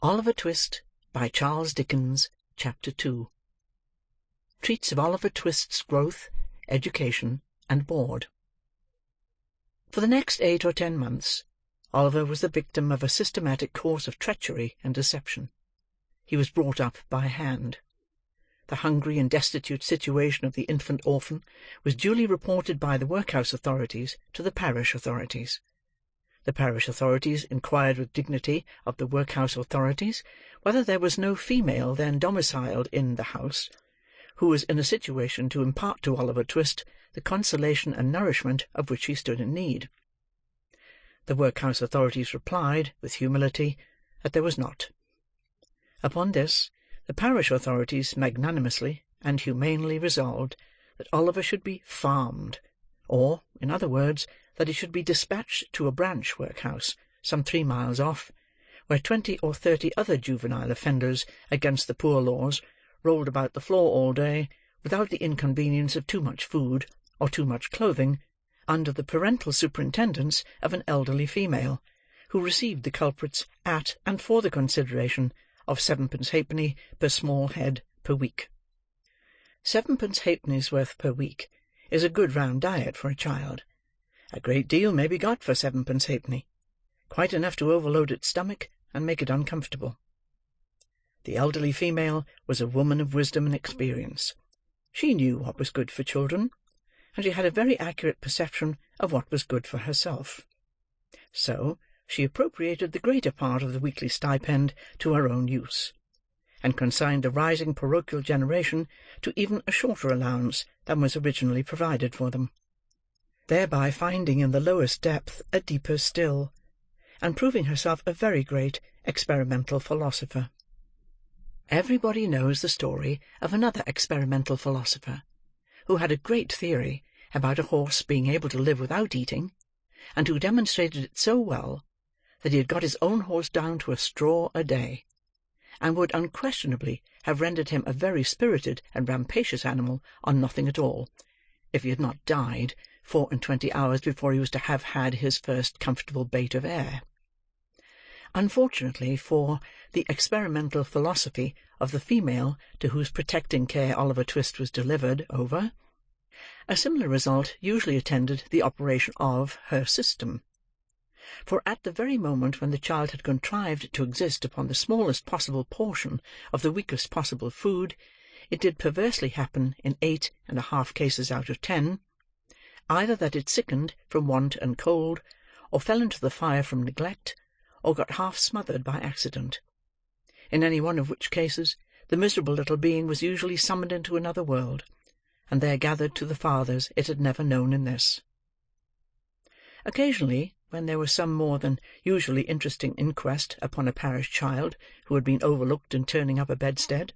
Oliver Twist, by Charles Dickens. Chapter 2. Treats of Oliver Twist's growth, education, and board. For the next 8 or 10 months, Oliver was the victim of a systematic course of treachery and deception. He was brought up by hand. The hungry and destitute situation of the infant orphan was duly reported by the workhouse authorities to the parish authorities. The parish authorities inquired with dignity of the workhouse authorities whether there was no female then domiciled in the house, who was in a situation to impart to Oliver Twist the consolation and nourishment of which he stood in need. The workhouse authorities replied, with humility, that there was not. Upon this, the parish authorities magnanimously and humanely resolved that Oliver should be farmed, or, in other words, that he should be dispatched to a branch workhouse, some 3 miles off, where 20 or 30 other juvenile offenders against the poor laws rolled about the floor all day, without the inconvenience of too much food, or too much clothing, under the parental superintendence of an elderly female, who received the culprits at and for the consideration of 7 halfpenny per small head per week. 7 halfpenny's worth per week is a good round diet for a child. A great deal may be got for 7 halfpenny, quite enough to overload its stomach and make it uncomfortable. The elderly female was a woman of wisdom and experience. She knew what was good for children, and she had a very accurate perception of what was good for herself. So, she appropriated the greater part of the weekly stipend to her own use, and consigned the rising parochial generation to even a shorter allowance than was originally provided for them, thereby finding in the lowest depth a deeper still, and proving herself a very great experimental philosopher. Everybody knows the story of another experimental philosopher, who had a great theory about a horse being able to live without eating, and who demonstrated it so well that he had got his own horse down to a straw a day, and would unquestionably have rendered him a very spirited and rampacious animal on nothing at all, if he had not died 24 hours before he was to have had his first comfortable bait of air. Unfortunately for the experimental philosophy of the female to whose protecting care Oliver Twist was delivered over, a similar result usually attended the operation of her system. For at the very moment when the child had contrived to exist upon the smallest possible portion of the weakest possible food, it did perversely happen in 8½ cases out of 10, either that it sickened from want and cold, or fell into the fire from neglect, or got half smothered by accident; in any one of which cases, the miserable little being was usually summoned into another world, and there gathered to the fathers it had never known in this. Occasionally, when there was some more than usually interesting inquest upon a parish child who had been overlooked in turning up a bedstead,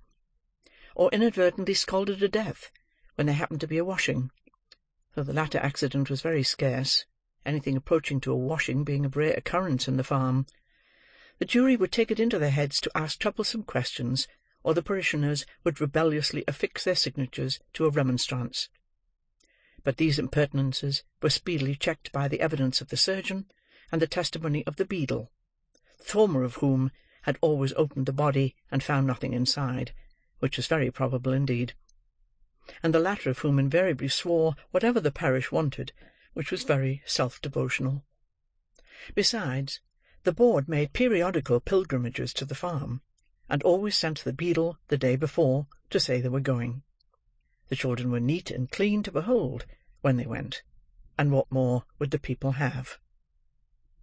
or inadvertently scalded to death when there happened to be a washing, though the latter accident was very scarce, anything approaching to a washing being of rare occurrence in the farm, the jury would take it into their heads to ask troublesome questions, or the parishioners would rebelliously affix their signatures to a remonstrance. But these impertinences were speedily checked by the evidence of the surgeon and the testimony of the beadle, the former of whom had always opened the body and found nothing inside, which was very probable indeed, and the latter of whom invariably swore whatever the parish wanted, which was very self-devotional. Besides, the board made periodical pilgrimages to the farm, and always sent the beadle the day before to say they were going. The children were neat and clean to behold when they went, and what more would the people have?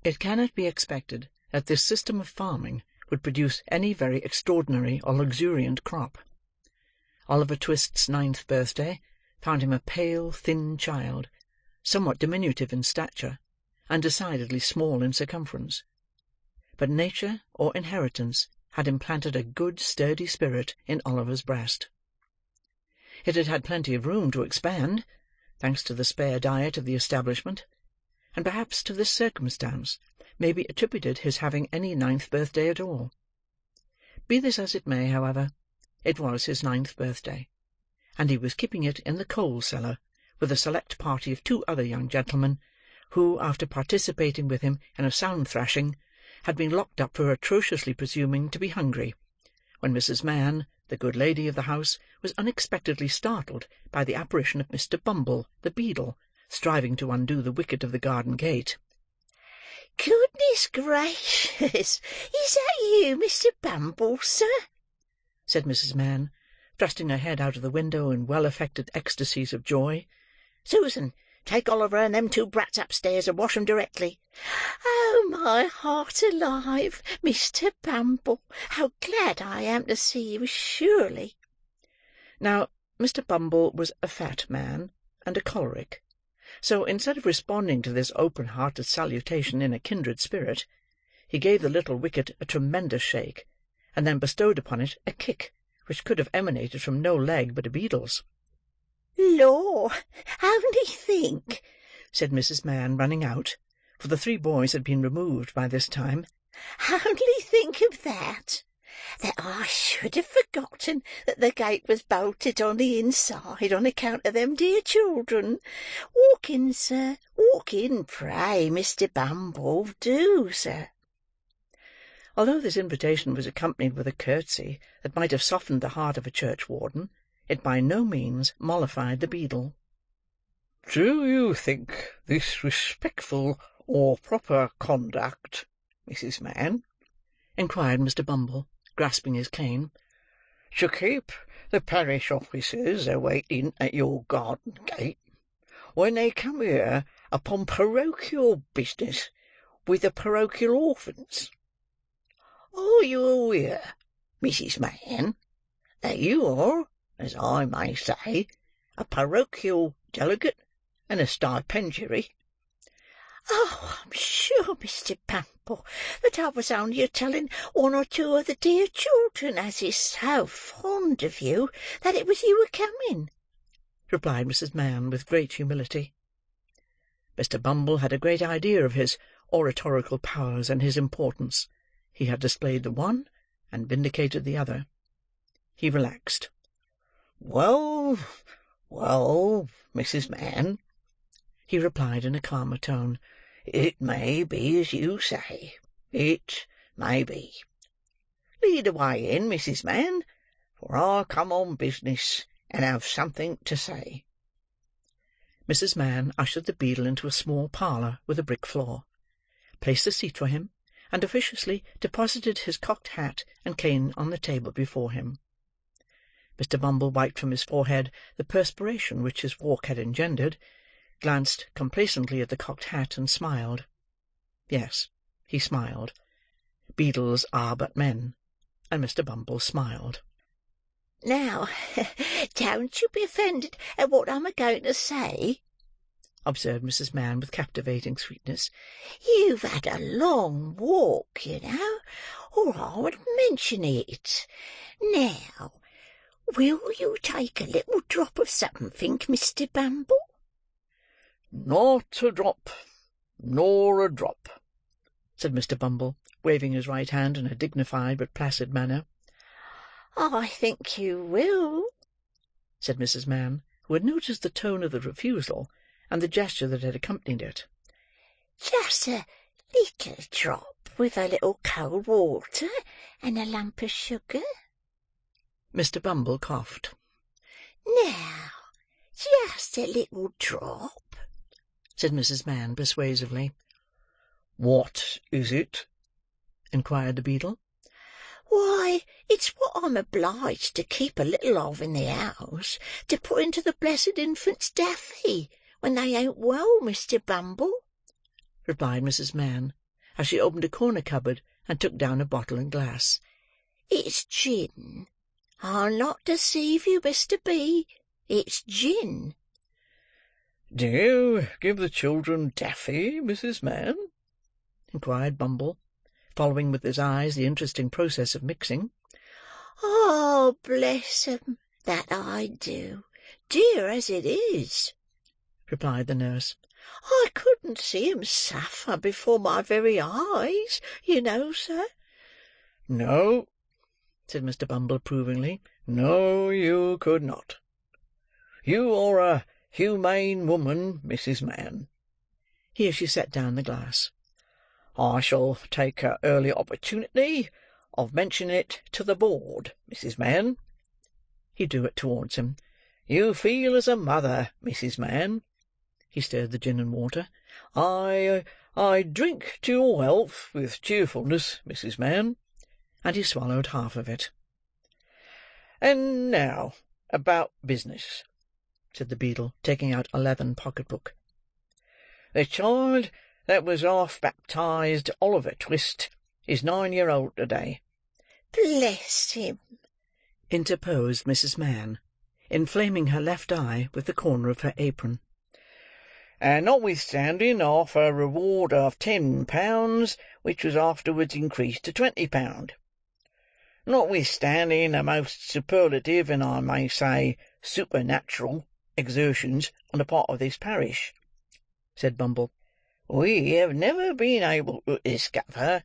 It cannot be expected that this system of farming would produce any very extraordinary or luxuriant crop. Oliver Twist's 9th birthday found him a pale, thin child, somewhat diminutive in stature, and decidedly small in circumference. But nature or inheritance had implanted a good sturdy spirit in Oliver's breast. It had had plenty of room to expand, thanks to the spare diet of the establishment, and perhaps to this circumstance may be attributed his having any 9th birthday at all. Be this as it may, however, it was his 9th birthday, and he was keeping it in the coal-cellar with a select party of 2 other young gentlemen, who, after participating with him in a sound thrashing, had been locked up for atrociously presuming to be hungry, when Mrs. Mann, the good lady of the house, was unexpectedly startled by the apparition of Mr. Bumble, the beadle, striving to undo the wicket of the garden gate. "Goodness gracious! Is that you, Mr. Bumble, sir?" said Mrs. Mann, thrusting her head out of the window in well-affected ecstasies of joy. "Susan, take Oliver and them two brats upstairs, and wash 'em directly. Oh, my heart alive, Mr. Bumble, how glad I am to see you, surely." Now, Mr. Bumble was a fat man, and a choleric; so, instead of responding to this open-hearted salutation in a kindred spirit, he gave the little wicket a tremendous shake, and then bestowed upon it a kick which could have emanated from no leg but a beadle's. "Law, only think," said Mrs. Mann, running out, for the three boys had been removed by this time. "Only think of that! That I should have forgotten that the gate was bolted on the inside on account of them dear children. Walk in, sir, walk in, pray, Mr. Bumble, do, sir." Although this invitation was accompanied with a curtsey that might have softened the heart of a churchwarden, it by no means mollified the beadle. "Do you think this respectful or proper conduct, Mrs. Mann?" inquired Mr. Bumble, grasping his cane. "To keep the parish officers a-waiting at your garden gate, when they come here upon parochial business with the parochial orphans? Are you aware, Mrs. Mann, that you are, as I may say, a parochial delegate and a stipendiary?" "Oh, I'm sure, Mr. Bumble, that I was only a-telling one or two of the dear children as is so fond of you, that it was you a-coming," replied Mrs. Mann, with great humility. Mr. Bumble had a great idea of his oratorical powers and his importance. He had displayed the one, and vindicated the other. He relaxed. "Well, well, Mrs. Mann," he replied in a calmer tone, "it may be as you say. It may be. Lead the way in, Mrs. Mann, for I come on business, and have something to say." Mrs. Mann ushered the beadle into a small parlour with a brick floor, placed a seat for him, and officiously deposited his cocked hat and cane on the table before him. Mr. Bumble wiped from his forehead the perspiration which his walk had engendered, glanced complacently at the cocked hat, and smiled. Yes, he smiled. Beadles are but men, and Mr. Bumble smiled. "Now, don't you be offended at what I'm a-going to say," observed Mrs. Mann with captivating sweetness. "You've had a long walk, you know, or I would mention it. Now, will you take a little drop of something, Mr. Bumble?" "Not a drop, nor a drop," said Mr. Bumble, waving his right hand in a dignified but placid manner. "I think you will," said Mrs. Mann, who had noticed the tone of the refusal, and the gesture that had accompanied it. "Just a little drop, with a little cold water, and a lump of sugar." Mr. Bumble coughed. "Now, just a little drop," said Mrs. Mann persuasively. "What is it?" inquired the beadle. "Why, it's what I'm obliged to keep a little of in the house, to put into the blessed infant's daffy when they ain't well, Mr. Bumble," replied Mrs. Mann, as she opened a corner cupboard and took down a bottle and glass. "It's gin. I'll not deceive you, Mr. B. It's gin." "Do you give the children daffy, Mrs. Mann?" inquired Bumble, following with his eyes the interesting process of mixing. "Oh, bless 'em, that I do, dear as it is," replied the nurse. "I couldn't see 'em suffer before my very eyes, you know, sir." "No," said Mr. Bumble approvingly. "No, you could not. You are a humane woman, Mrs. Mann." Here she set down the glass. I shall take an early opportunity of mentioning it to the board, Mrs. Mann." He drew it towards him. "You feel as a mother, Mrs. Mann." He stirred the gin and water. I drink to your health with cheerfulness, Mrs. Mann." And he swallowed half of it. "And now about business," said the beadle, taking out a leathern pocket-book. "The child that was half baptised Oliver Twist is 9-year-old to-day." "Bless him!" interposed Mrs. Mann, inflaming her left eye with the corner of her apron. "And notwithstanding half a reward of £10, which was afterwards increased to £20. Notwithstanding the most superlative, and I may say supernatural, exertions on the part of this parish," said Bumble, "we have never been able to discover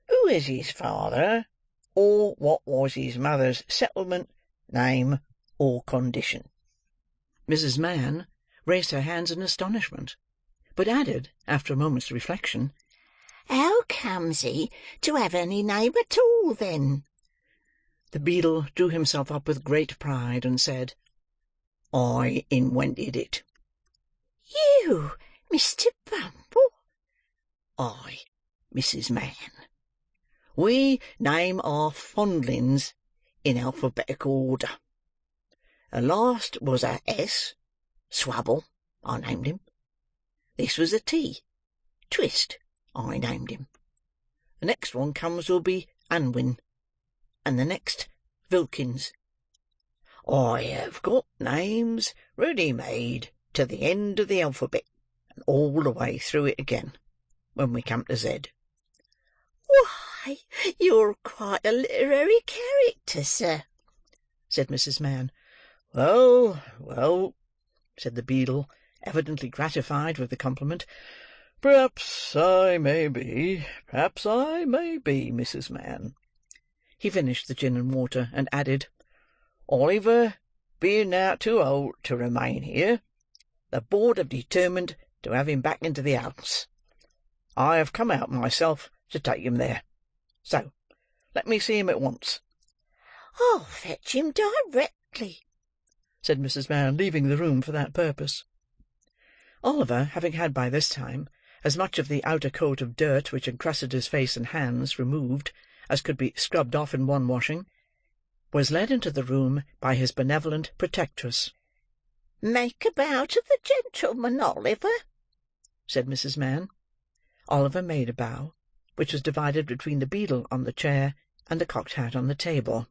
who is his father, or what was his mother's settlement, name, or condition." Mrs. Mann raised her hands in astonishment, but added, after a moment's reflection, "How comes he to have any name at all, then?" The beadle drew himself up with great pride, and said, "I inwented it." "You, Mr. Bumble?" "I, Mrs. Mann. We name our fondlings in alphabetical order. The last was a S, Swabble, I named him. This was a T, Twist, I named him. The next one comes will be Unwin, and the next Vilkins. I have got names ready-made to the end of the alphabet, and all the way through it again, when we come to Z." "Why, you're quite a literary character, sir," said Mrs. Mann. "Well, well," said the beadle, evidently gratified with the compliment. "Perhaps I may be, Mrs. Mann." He finished the gin and water, and added, "Oliver being now too old to remain here, the board have determined to have him back into the house. I have come out myself to take him there. So, let me see him at once." "I'll fetch him directly," said Mrs. Mann, leaving the room for that purpose. Oliver, having had by this time as much of the outer coat of dirt which encrusted his face and hands removed as could be scrubbed off in one washing, was led into the room by his benevolent protectress. "Make a bow to the gentleman, Oliver," said Mrs. Mann. Oliver made a bow, which was divided between the beadle on the chair and the cocked hat on the table.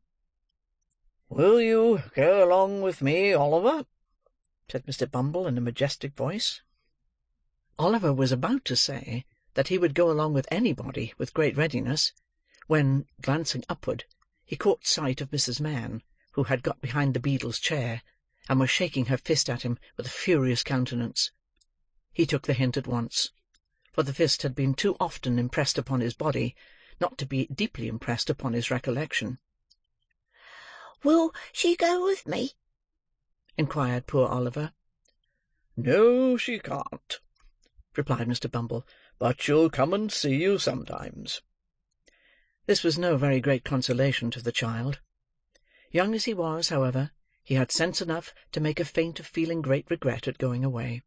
"Will you go along with me, Oliver?" said Mr. Bumble in a majestic voice. Oliver was about to say that he would go along with anybody with great readiness, when, glancing upward, he caught sight of Mrs. Mann, who had got behind the beadle's chair, and was shaking her fist at him with a furious countenance. He took the hint at once, for the fist had been too often impressed upon his body not to be deeply impressed upon his recollection. "Will she go with me?" inquired poor Oliver. "No, she can't," replied Mr. Bumble, "but she'll come and see you sometimes." This was no very great consolation to the child. Young as he was, however, he had sense enough to make a feint of feeling great regret at going away.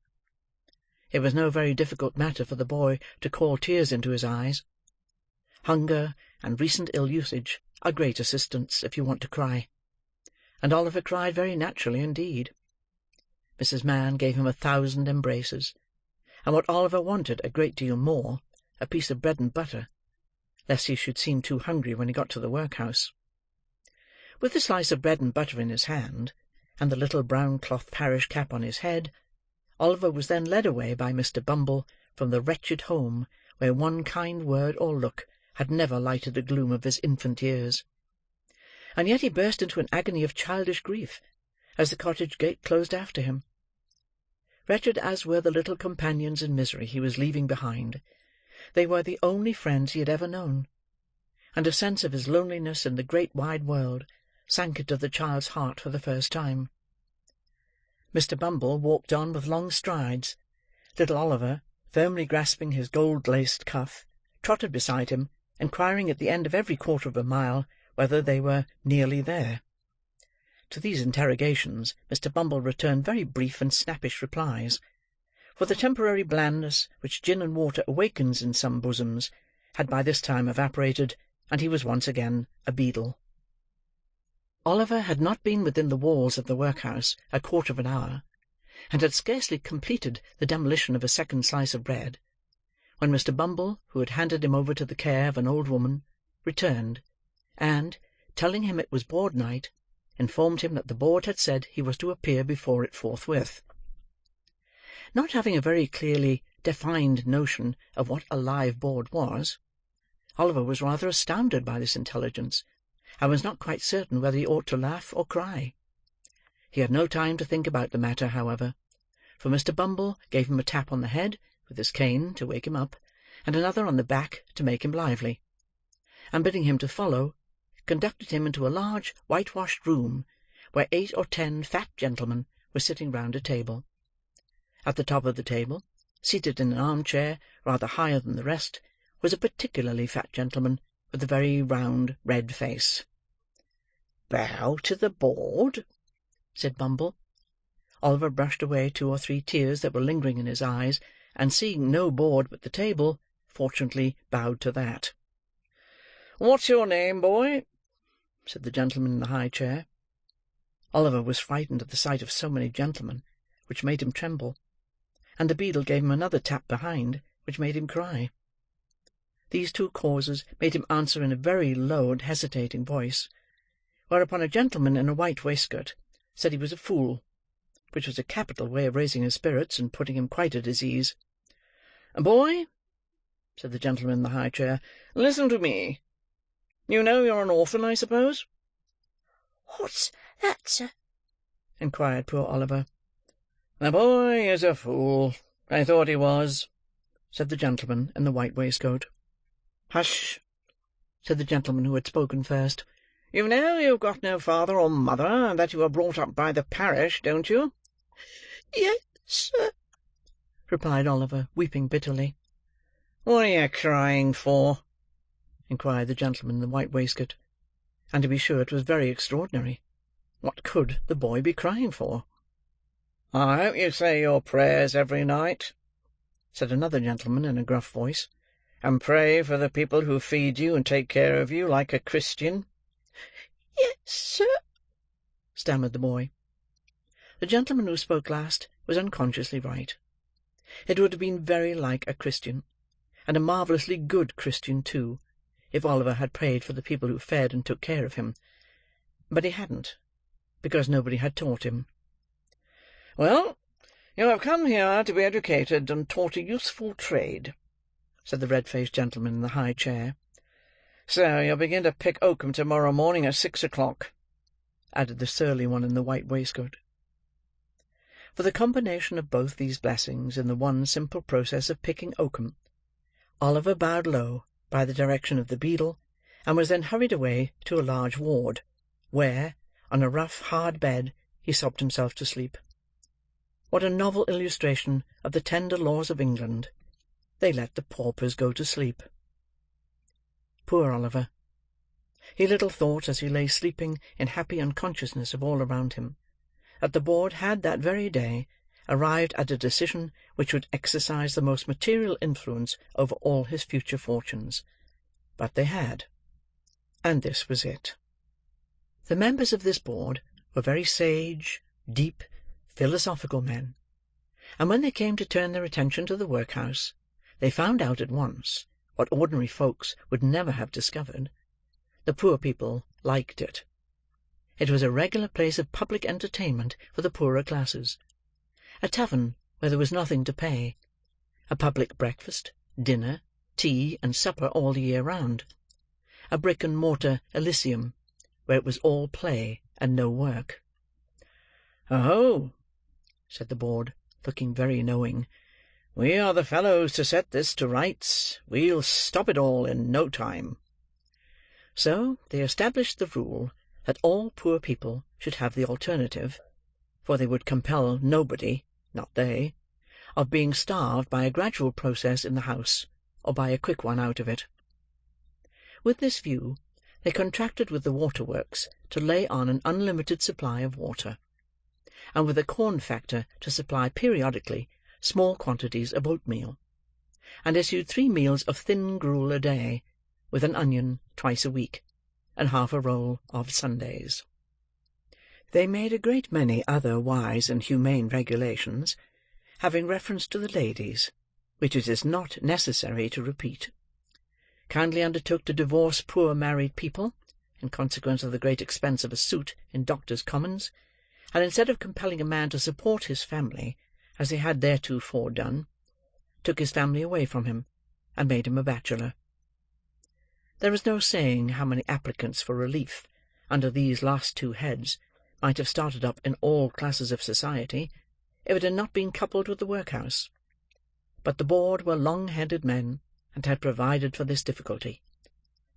It was no very difficult matter for the boy to call tears into his eyes. Hunger and recent ill-usage are great assistants if you want to cry, and Oliver cried very naturally indeed. Mrs. Mann gave him 1,000 embraces, and what Oliver wanted a great deal more, a piece of bread and butter, lest he should seem too hungry when he got to the workhouse. With the slice of bread and butter in his hand, and the little brown cloth parish cap on his head, Oliver was then led away by Mr. Bumble from the wretched home where one kind word or look had never lighted the gloom of his infant years. And yet he burst into an agony of childish grief as the cottage gate closed after him. Wretched as were the little companions in misery he was leaving behind, they were the only friends he had ever known, and a sense of his loneliness in the great wide world sank into the child's heart for the first time. Mr. Bumble walked on with long strides, little Oliver, firmly grasping his gold-laced cuff, trotted beside him, inquiring at the end of every quarter of a mile whether they were nearly there. To these interrogations Mr. Bumble returned very brief and snappish replies; for the temporary blandness which gin and water awakens in some bosoms had by this time evaporated, and he was once again a beadle. Oliver had not been within the walls of the workhouse a quarter of an hour, and had scarcely completed the demolition of a second slice of bread, when Mr. Bumble, who had handed him over to the care of an old woman, returned, and, telling him it was board night, informed him that the board had said he was to appear before it forthwith. Not having a very clearly defined notion of what a live board was, Oliver was rather astounded by this intelligence, and was not quite certain whether he ought to laugh or cry. He had no time to think about the matter, however, for Mr. Bumble gave him a tap on the head with his cane to wake him up, and another on the back to make him lively, and bidding him to follow, conducted him into a large whitewashed room, where 8 or 10 fat gentlemen were sitting round a table. At the top of the table, seated in an arm-chair rather higher than the rest, was a particularly fat gentleman with a very round red face. "Bow to the board," said Bumble. Oliver brushed away 2 or 3 tears that were lingering in his eyes, and seeing no board but the table, fortunately bowed to that. "What's your name, boy?" said the gentleman in the high chair. Oliver was frightened at the sight of so many gentlemen, which made him tremble, and the beadle gave him another tap behind, which made him cry. These 2 causes made him answer in a very low and hesitating voice, whereupon a gentleman in a white waistcoat said he was a fool, which was a capital way of raising his spirits and putting him quite at his ease. "Boy," said the gentleman in the high chair, "listen to me. You know you're an orphan, I suppose?" "What's that, sir?" inquired poor Oliver. "The boy is a fool. I thought he was," said the gentleman in the white waistcoat. "Hush!" said the gentleman who had spoken first. "You know you've got no father or mother, and that you were brought up by the parish, don't you?" "Yes, sir," replied Oliver, weeping bitterly. "What are you crying for?" inquired the gentleman in the white waistcoat. And to be sure it was very extraordinary. What could the boy be crying for? "I hope you say your prayers every night," said another gentleman in a gruff voice, "and pray for the people who feed you and take care of you like a Christian." "Yes, sir," stammered the boy. The gentleman who spoke last was unconsciously right. It would have been very like a Christian, and a marvellously good Christian too, if Oliver had prayed for the people who fed and took care of him. But he hadn't, because nobody had taught him. "Well, you have come here to be educated and taught a useful trade," said the red-faced gentleman in the high chair. "So you'll begin to pick oakum tomorrow morning at 6 o'clock," added the surly one in the white waistcoat. For the combination of both these blessings in the one simple process of picking oakum, Oliver bowed low by the direction of the beadle, and was then hurried away to a large ward, where, on a rough, hard bed, he sobbed himself to sleep. What a novel illustration of the tender laws of England! They let the paupers go to sleep. Poor Oliver! He little thought, as he lay sleeping in happy unconsciousness of all around him, that the board had that very day arrived at a decision which would exercise the most material influence over all his future fortunes. But they had, and this was it. The members of this board were very sage, deep, philosophical men, and when they came to turn their attention to the workhouse, they found out at once, what ordinary folks would never have discovered: the poor people liked it. It was a regular place of public entertainment for the poorer classes, a tavern where there was nothing to pay, a public breakfast, dinner, tea, and supper all the year round, a brick-and-mortar Elysium, where it was all play and no work. "Oh," said the board, looking very knowing, "we are the fellows to set this to rights. We'll stop it all in no time." So they established the rule that all poor people should have the alternative, for they would compel nobody, not they, of being starved by a gradual process in the house, or buy a quick one out of it. With this view, they contracted with the waterworks to lay on an unlimited supply of water, and with a corn factor to supply periodically small quantities of oatmeal, and issued 3 meals of thin gruel a day, with an onion twice a week, and half a roll of Sundays. They made a great many other wise and humane regulations, having reference to the ladies, which it is not necessary to repeat. Kindly undertook to divorce poor married people, in consequence of the great expense of a suit in Doctors' Commons, and instead of compelling a man to support his family, as they had theretofore done, took his family away from him, and made him a bachelor. There is no saying how many applicants for relief, under these last 2 heads, might have started up in all classes of society, if it had not been coupled with the workhouse. But the board were long-headed men, and had provided for this difficulty.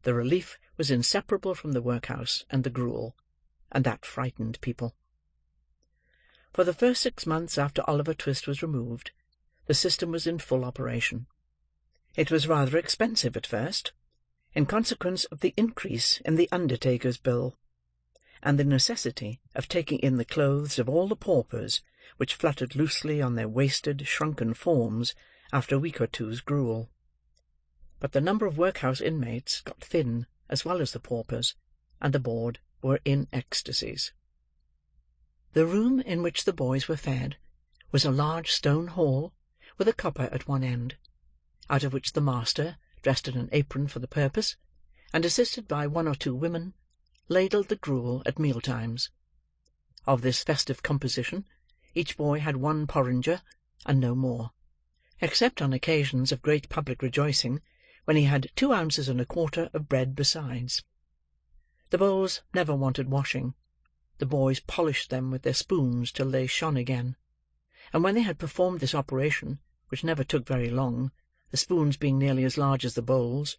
The relief was inseparable from the workhouse and the gruel, and that frightened people. For the first 6 months after Oliver Twist was removed, the system was in full operation. It was rather expensive at first, in consequence of the increase in the undertaker's bill, and the necessity of taking in the clothes of all the paupers which fluttered loosely on their wasted, shrunken forms after a week or two's gruel. But the number of workhouse inmates got thin as well as the paupers, and the board were in ecstasies. The room in which the boys were fed was a large stone hall with a copper at one end, out of which the master, dressed in an apron for the purpose, and assisted by 1 or 2 women, ladled the gruel at meal-times. Of this festive composition, each boy had 1 porringer, and no more, except on occasions of great public rejoicing, when he had 2 ounces and a quarter of bread besides. The bowls never wanted washing. The boys polished them with their spoons till they shone again, and when they had performed this operation, which never took very long, the spoons being nearly as large as the bowls,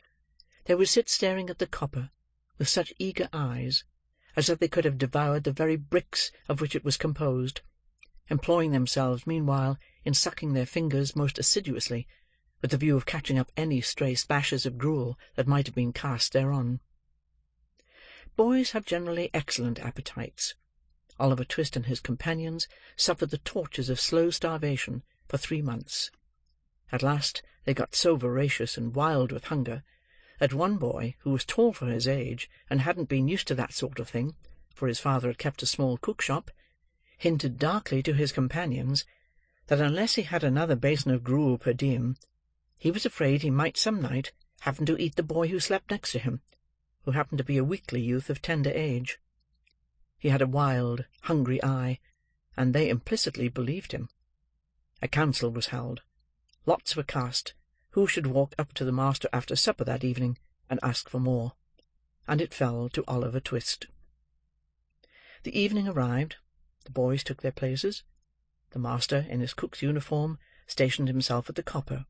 they would sit staring at the copper with such eager eyes, as if they could have devoured the very bricks of which it was composed, employing themselves meanwhile in sucking their fingers most assiduously, with the view of catching up any stray splashes of gruel that might have been cast thereon. Boys have generally excellent appetites. Oliver Twist and his companions suffered the tortures of slow starvation for 3 months. At last they got so voracious and wild with hunger, that one boy, who was tall for his age, and hadn't been used to that sort of thing, for his father had kept a small cook-shop, hinted darkly to his companions that unless he had another basin of gruel per diem, he was afraid he might some night happen to eat the boy who slept next to him, who happened to be a weakly youth of tender age. He had a wild, hungry eye, and they implicitly believed him. A council was held. Lots were cast who should walk up to the master after supper that evening and ask for more, and it fell to Oliver Twist. The evening arrived. The boys took their places. The master, in his cook's uniform, stationed himself at the copper.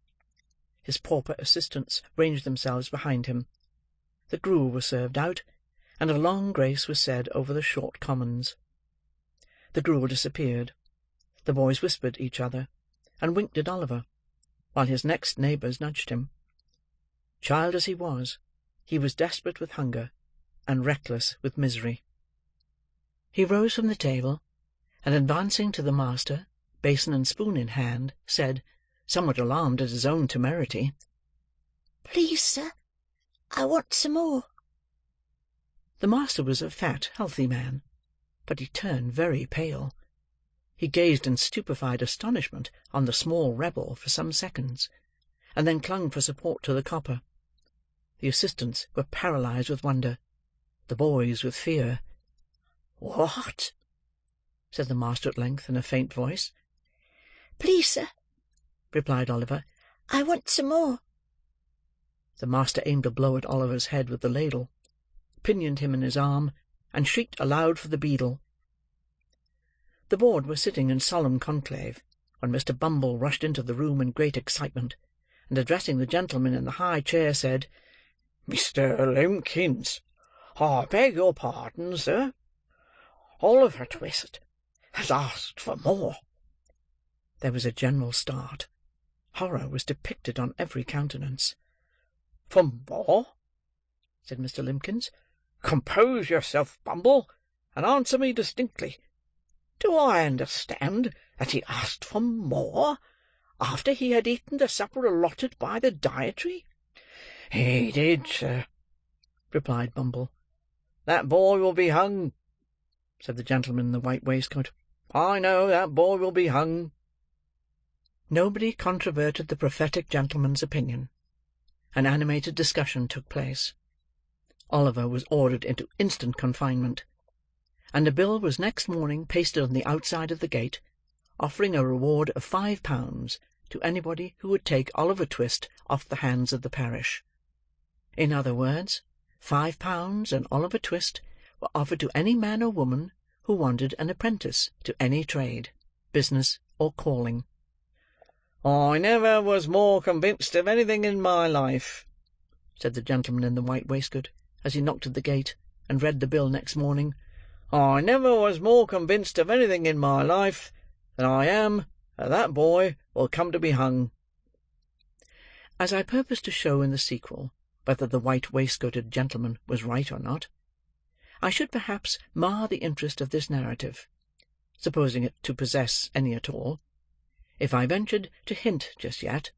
His pauper assistants ranged themselves behind him. The gruel was served out, and a long grace was said over the short commons. The gruel disappeared. The boys whispered each other, and winked at Oliver, while his next neighbours nudged him. Child as he was desperate with hunger, and reckless with misery. He rose from the table, and advancing to the master, basin and spoon in hand, said, somewhat alarmed at his own temerity, "Please, sir, I want some more." The master was a fat, healthy man, but he turned very pale. He gazed in stupefied astonishment on the small rebel for some seconds, and then clung for support to the copper. The assistants were paralysed with wonder, the boys with fear. "What?" said the master at length, in a faint voice. "Please, sir," replied Oliver, "I want some more." The master aimed a blow at Oliver's head with the ladle, pinioned him in his arm, and shrieked aloud for the beadle. The board were sitting in solemn conclave, when Mr. Bumble rushed into the room in great excitement, and addressing the gentleman in the high chair, said, "Mr. Limbkins, I beg your pardon, sir. Oliver Twist has asked for more." There was a general start. Horror was depicted on every countenance. For more?" said Mr. Limbkins. "Compose yourself, Bumble, and answer me distinctly. Do I understand that he asked for more, after he had eaten the supper allotted by the dietary?" "He did, sir," replied Bumble. "That boy will be hung," said the gentleman in the white waistcoat. "I know that boy will be hung." Nobody controverted the prophetic gentleman's opinion. An animated discussion took place. Oliver was ordered into instant confinement; and a bill was next morning pasted on the outside of the gate, offering a reward of £5 to anybody who would take Oliver Twist off the hands of the parish. In other words, £5 and Oliver Twist were offered to any man or woman who wanted an apprentice to any trade, business, or calling. "I never was more convinced of anything in my life," said the gentleman in the white waistcoat, as he knocked at the gate, and read the bill next morning. "I never was more convinced of anything in my life than I am that that boy will come to be hung." As I purpose to show in the sequel whether the white waistcoated gentleman was right or not, I should perhaps mar the interest of this narrative, supposing it to possess any at all, if I ventured to hint just yet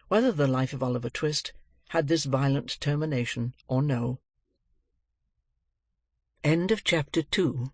whether the life of Oliver Twist had this violent termination or no. Chapter 2